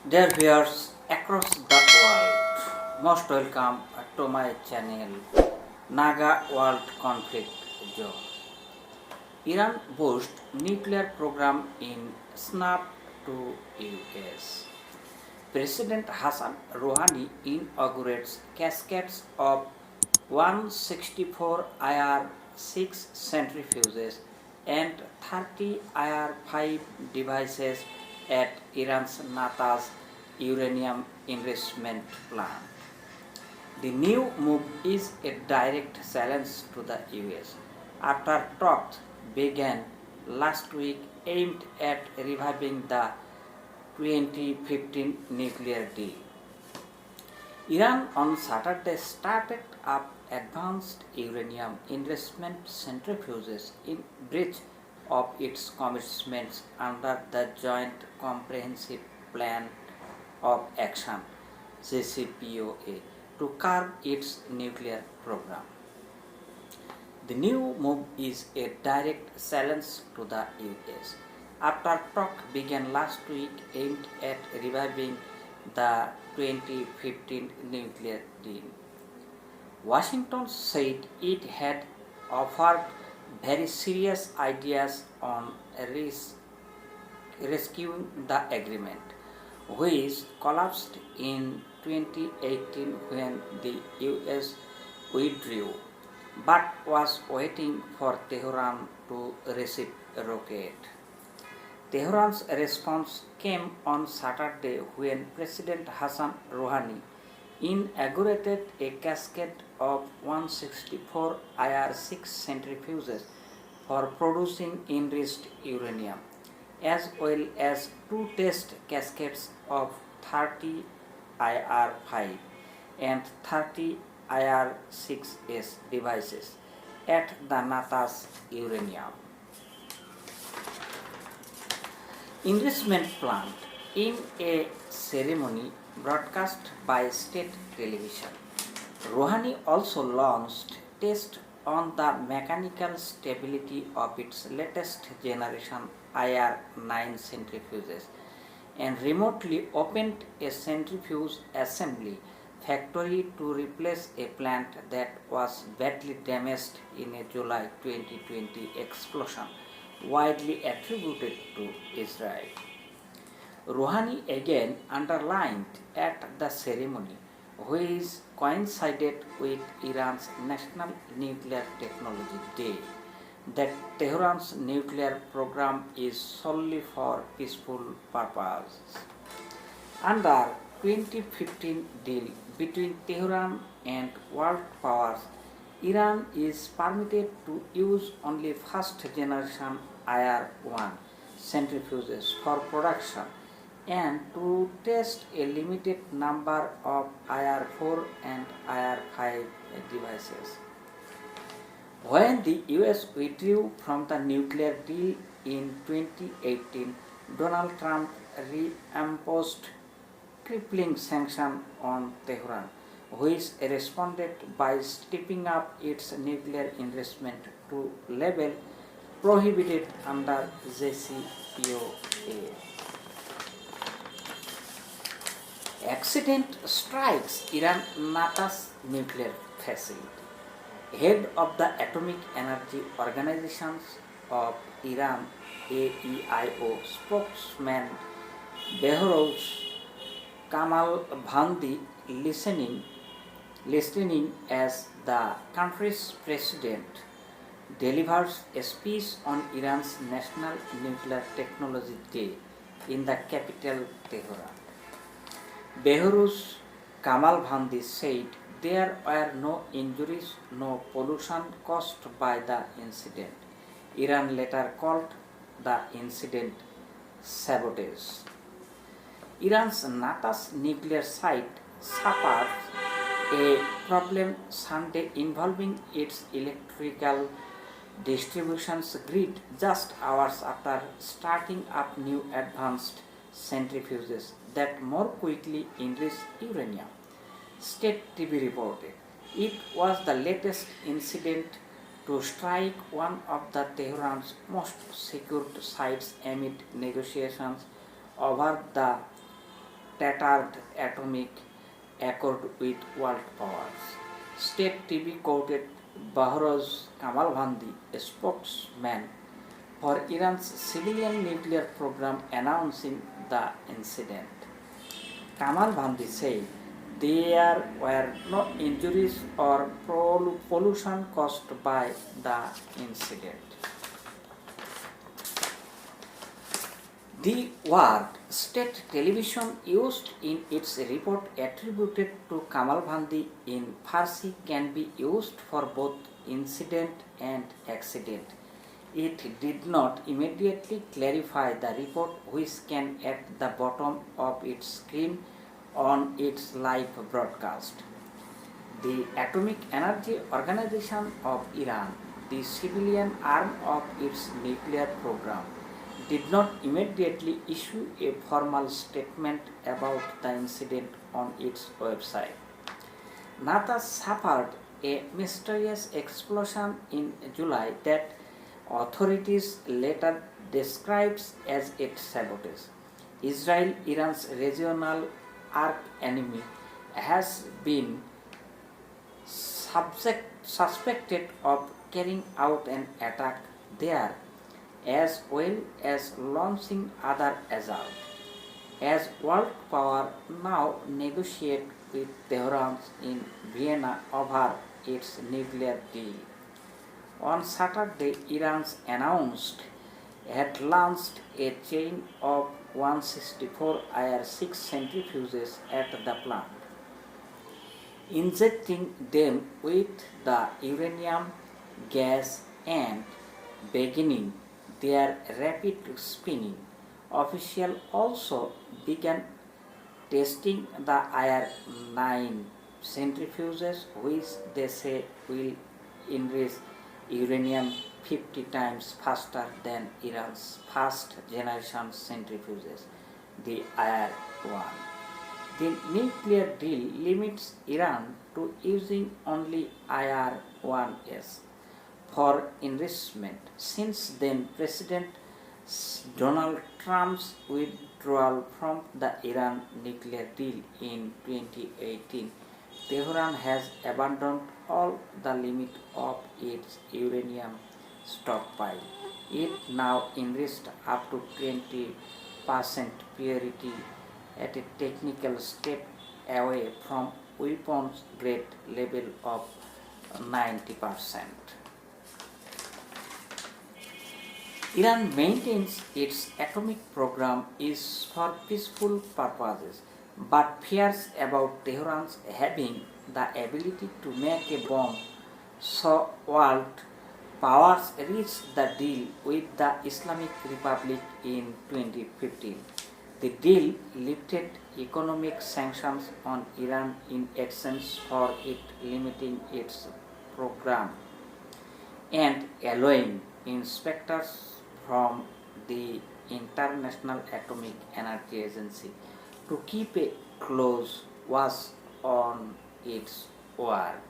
Dear viewers across the world, most welcome to my channel NAGA World Conflict Zone. Iran boosts nuclear program in snap to US. President Hassan Rouhani inaugurates cascades of 164 IR-6 centrifuges and 30 IR-5 devices at Iran's Natanz uranium enrichment plant. The new move is a direct challenge to the US after talks began last week aimed at reviving the 2015 nuclear deal. Iran on Saturday started up advanced uranium enrichment centrifuges in breach of its commitments under the Joint Comprehensive Plan of Action (JCPOA) to curb its nuclear program. The new move is a direct challenge to the US after talk began last week aimed at reviving the 2015 nuclear deal. Washington said it had offered very serious ideas on rescuing the agreement, which collapsed in 2018 when the US withdrew, but was waiting for Tehran to reciprocate. Tehran's response came on Saturday when President Hassan Rouhani inaugurated a cascade of 164 IR-6 centrifuges for producing enriched uranium, as well as two test cascades of 30 IR-5 and 30 IR-6S devices at the Natanz uranium enrichment plant in a ceremony broadcast by state television. Rouhani also launched tests on the mechanical stability of its latest generation IR-9 centrifuges and remotely opened a centrifuge assembly factory to replace a plant that was badly damaged in a July 2020 explosion widely attributed to Israel. Rouhani again underlined at the ceremony, which coincided with Iran's National Nuclear Technology Day, that Tehran's nuclear program is solely for peaceful purposes. Under 2015 deal between Tehran and world powers, Iran is permitted to use only first generation IR-1 centrifuges for production and to test a limited number of IR-4 and IR-5 devices. When the US withdrew from the nuclear deal in 2018, Donald Trump reimposed crippling sanctions on Tehran, which responded by stepping up its nuclear enrichment to level prohibited under JCPOA. Accident strikes Iran Natanz nuclear facility. Head of the Atomic Energy Organization of Iran AEIO spokesman Behrouz Kamal Bhandi listening as the country's president delivers a speech on Iran's National Nuclear Technology Day in the capital Tehran. Behrouz Kamal Bhandi said there were no injuries, no pollution caused by the incident. Iran later called the incident sabotage. Iran's Natanz nuclear site suffered a problem Sunday involving its electrical distribution grid just hours after starting up new advanced centrifuges that more quickly enrich uranium. State TV reported it was the latest incident to strike one of the Tehran's most secured sites amid negotiations over the tattered atomic accord with world powers. State TV quoted Bahrain's Kamalvandi, a spokesman for Iran's civilian nuclear program, announcing the incident. Kamalvandi said there were no injuries or pollution caused by the incident. The word state television used in its report attributed to Kamalvandi in Farsi can be used for both incident and accident. It did not immediately clarify the report, which can at the bottom of its screen on its live broadcast. The Atomic Energy Organization of Iran, the civilian arm of its nuclear program, did not immediately issue a formal statement about the incident on its website. Natanz suffered a mysterious explosion in July that authorities later described as a sabotage. Israel, Iran's regional arch enemy, has been suspected of carrying out an attack there, as well as launching other assaults. As world power now negotiate with Tehran in Vienna over its nuclear deal. On Saturday, Iran announced it had launched a chain of 164 IR-6 centrifuges at the plant, injecting them with the uranium gas and beginning their rapid spinning. Officials also began testing the IR-9 centrifuges, which they say will enrich uranium 50 times faster than Iran's first generation centrifuges, the IR-1. The nuclear deal limits Iran to using only IR-1s for enrichment. Since then, President Donald Trump's withdrawal from the Iran nuclear deal in 2018, Tehran has abandoned all the limit of its uranium stockpile. It now enriched up to 20% purity, at a technical step away from weapons grade level of 90%. Iran maintains its atomic program is for peaceful purposes, but fears about Tehran's having the ability to make a bomb, so world powers reached the deal with the Islamic Republic in 2015. The deal lifted economic sanctions on Iran in exchange for it limiting its program and allowing inspectors from the International Atomic Energy Agency to keep a close watch on its work.